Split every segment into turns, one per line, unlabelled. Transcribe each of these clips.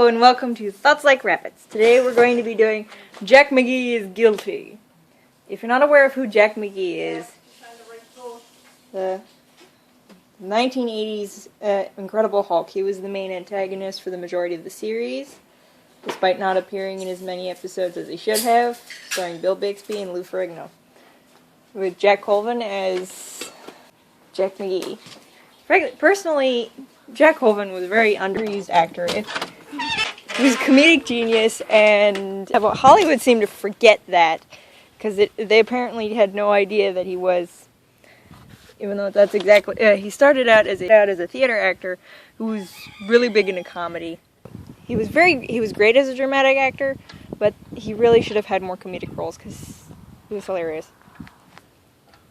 Hello and welcome to Thoughts Like Rabbits. Today we're going to be doing Jack McGee is Guilty. If you're not aware of who Jack McGee is, the 1980s Incredible Hulk, he was the main antagonist for the majority of the series, despite not appearing in as many episodes as he should have, starring Bill Bixby and Lou Ferrigno, with Jack Colvin as Jack McGee. Personally, Jack Colvin was a very underused actor. He was a comedic genius, and Hollywood seemed to forget that, because they apparently had no idea that he was, even though that's exactly, he started out as a theater actor who was really big into comedy. He was great as a dramatic actor, but he really should have had more comedic roles, because he was hilarious.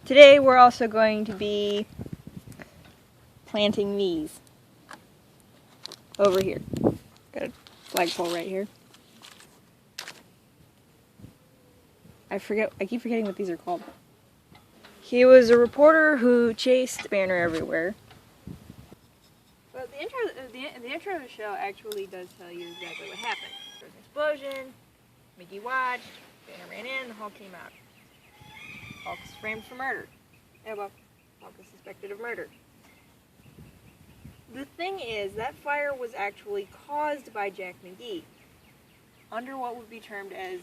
Today we're also going to be planting these over here. Got a flagpole right here. I keep forgetting what these are called. He was a reporter who chased Banner everywhere. Well, the intro of the show actually does tell you exactly what happened. There was an explosion, Megee watched, Banner ran in, the Hulk came out. Hulk was framed for murder. Hulk was suspected of murder. The thing is, that fire was actually caused by Jack McGee, under what would be termed as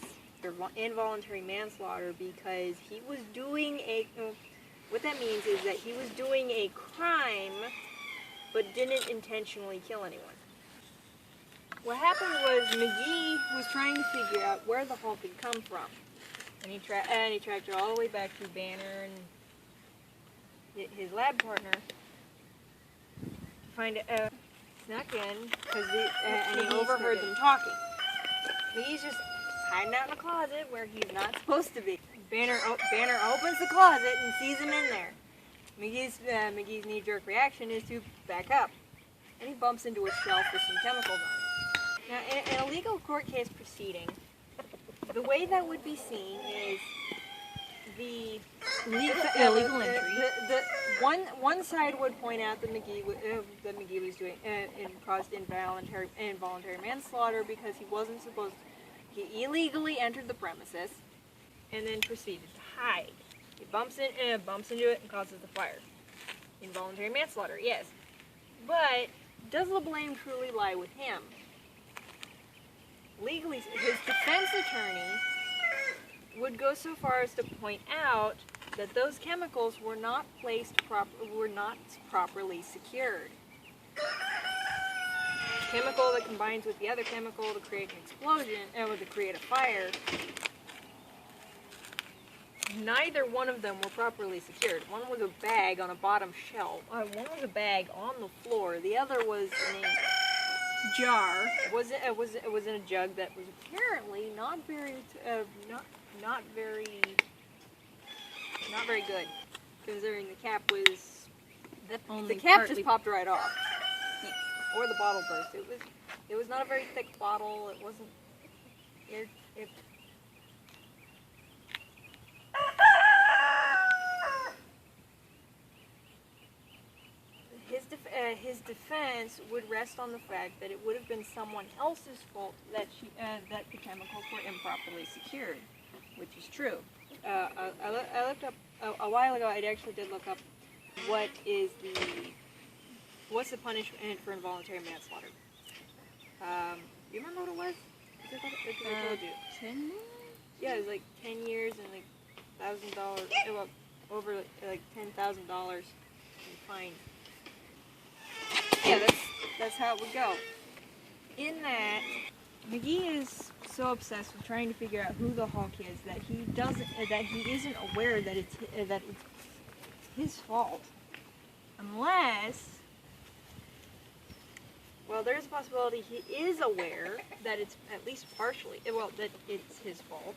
involuntary manslaughter, because he was doing what that means is that he was doing a crime, but didn't intentionally kill anyone. What happened was McGee was trying to figure out where the Hulk had come from, and he tracked it all the way back to Banner and his lab partner. Snuck in and he overheard them talking. He's just hiding out in a closet where he's not supposed to be. Banner opens the closet and sees him in there. McGee's knee-jerk reaction is to back up, and he bumps into a shelf with some chemicals on it. Now, in a legal court case proceeding, the way that would be seen is the illegal entry. One side would point out that McGee was doing caused involuntary manslaughter because he wasn't supposed to. He illegally entered the premises and then proceeded to hide. He bumps into it and causes the fire. Involuntary manslaughter, yes. But does the blame truly lie with him? Legally, his defense attorney would go so far as to point out that those chemicals were not properly secured. Chemical that combines with the other chemical to create an explosion and to create a fire. Neither one of them were properly secured. One was a bag on a bottom shelf. One was a bag on the floor. The other was in a jar. It was in a jug that was apparently not very good, considering the cap was the cap just popped right off, or the bottle burst. It was not a very thick bottle. It wasn't. His defense would rest on the fact that it would have been someone else's fault that the chemicals were improperly secured, which is true. I looked up a while ago. I actually did look up what's the punishment for involuntary manslaughter. You remember what it was? I told you. 10 years? Yeah, it was like 10 years and like $1,000. Well, over like $10,000 in fine. Yeah, that's how it would go. In that, McGee is so obsessed with trying to figure out who the Hulk is that he isn't aware that it's his fault, unless, well, there's a possibility he is aware that it's at least partially, that it's his fault,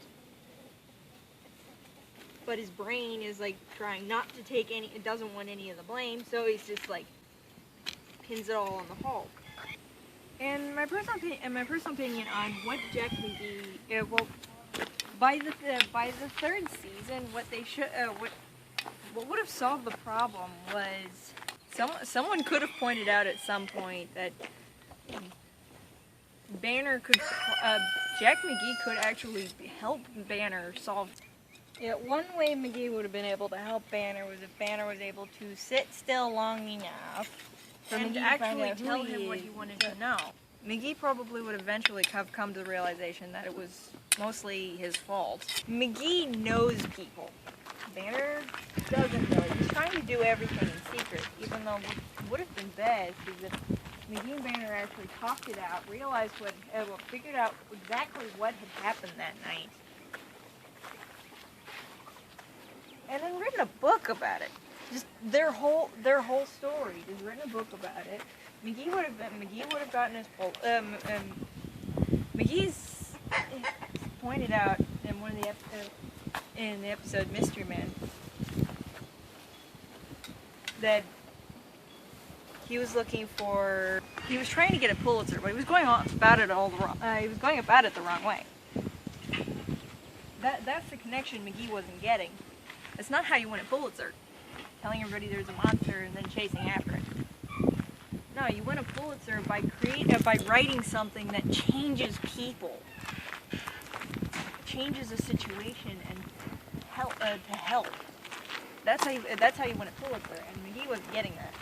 but his brain is like trying not to take any, it doesn't want any of the blame, so he's just like pins it all on the Hulk. And my personal opinion on what Jack McGee, by the third season, what would have solved the problem was someone could have pointed out at some point that Jack McGee could actually help Banner solve. Yeah, one way McGee would have been able to help Banner was if Banner was able to sit still long enough for McGee to actually tell him what he wanted to know. McGee probably would eventually have come to the realization that it was mostly his fault. McGee knows people. Banner doesn't know. He's trying to do everything in secret, even though what would have been best is if McGee and Banner actually talked it out, realized figured out exactly what had happened that night, and then written a book about it. Just their whole story. Just written a book about it. McGee would have gotten his McGee's pointed out in one of the episode Mystery Man that he was trying to get a Pulitzer, but he was going about it the wrong way. That's the connection McGee wasn't getting. It's not how you win a Pulitzer, telling everybody there's a monster and then chasing after it. No, you win a Pulitzer by writing something that changes people, changes a situation, and to help. That's how you win a Pulitzer, and McGee wasn't getting that.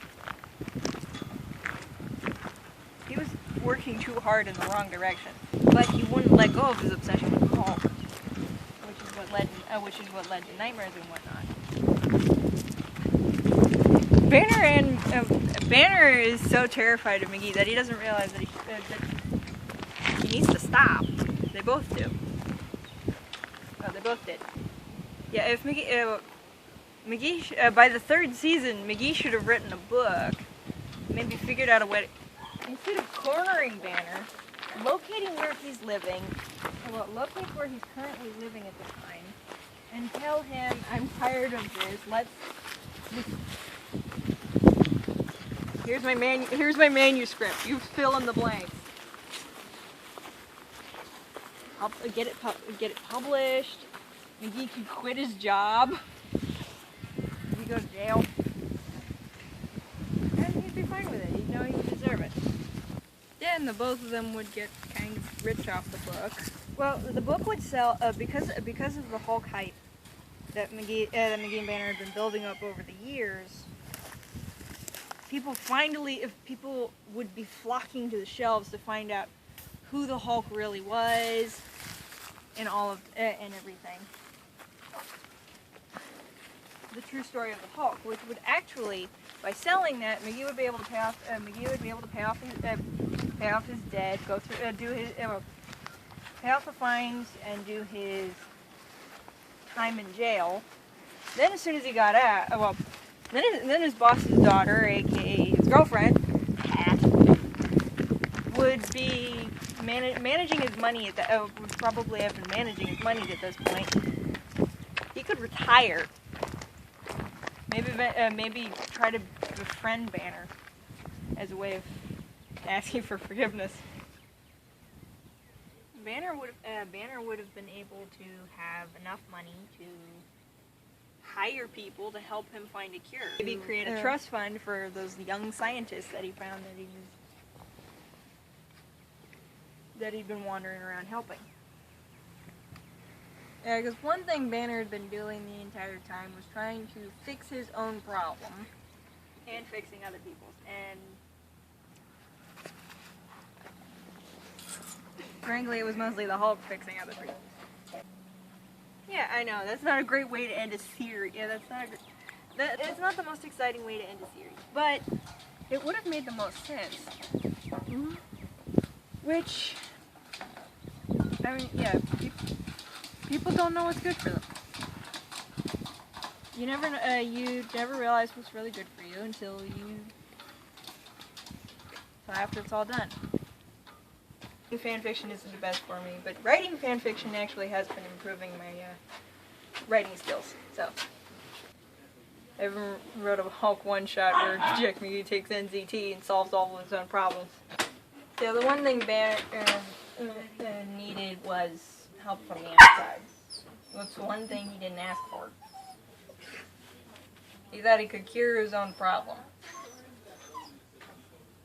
He was working too hard in the wrong direction, but he wouldn't let go of his obsession with the Hulk, which is what led to nightmares and whatnot. Banner is so terrified of McGee that he doesn't realize that he needs to stop. They both do. Oh, they both did. Yeah, if McGee by the third season, McGee should have written a book. Maybe figured out a way to, instead of cornering Banner, locating where he's living, locate where he's currently living at the time, and tell him, I'm tired of this, here's my manuscript, you fill in the blanks. I'll get it published, McGee can quit his job, he go to jail, and he'd be fine with it, he'd know he would deserve it. Yeah, and the both of them would get kind of rich off the book. Well, the book would sell because of the Hulk hype that McGee and Banner had been building up over the years. People would be flocking to the shelves to find out who the Hulk really was, and and everything. The true story of the Hulk, which would actually, by selling that, McGee would be able to pay off his debt, go through pay off the fines, and do his time in jail. Then, as soon as he got out, then his boss's daughter, aka his girlfriend, Pat, would be managing his money would probably have been managing his money at this point. He could retire. Maybe try to befriend Banner as a way of asking for forgiveness. Banner would have been able to have enough money to hire people to help him find a cure. Maybe create a trust fund for those young scientists that he found that he'd been wandering around helping. Yeah, because one thing Banner had been doing the entire time was trying to fix his own problem and fixing other people's. And frankly, it was mostly the Hulk fixing other people. Yeah, I know, that's not a great way to end a series. Yeah, that's not the most exciting way to end a series. But it would have made the most sense. Mm-hmm. Which, I mean, yeah, people don't know what's good for them. You never realize what's really good for you until after it's all done. Fanfiction isn't the best for me, but writing fanfiction actually has been improving my writing skills. So, I even wrote a Hulk one-shot where Jack McGee takes NZT and solves all of his own problems. So the one thing Banner needed was help from the outside. That's the one thing he didn't ask for. He thought he could cure his own problem.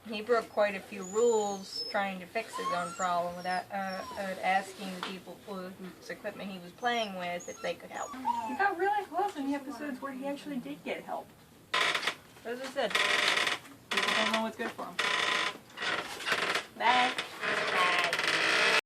he broke quite a few rules trying to fix his own problem without asking the people whose equipment he was playing with if they could help.
He got really close in the episodes where he actually did get help.
As I said,
People don't know what's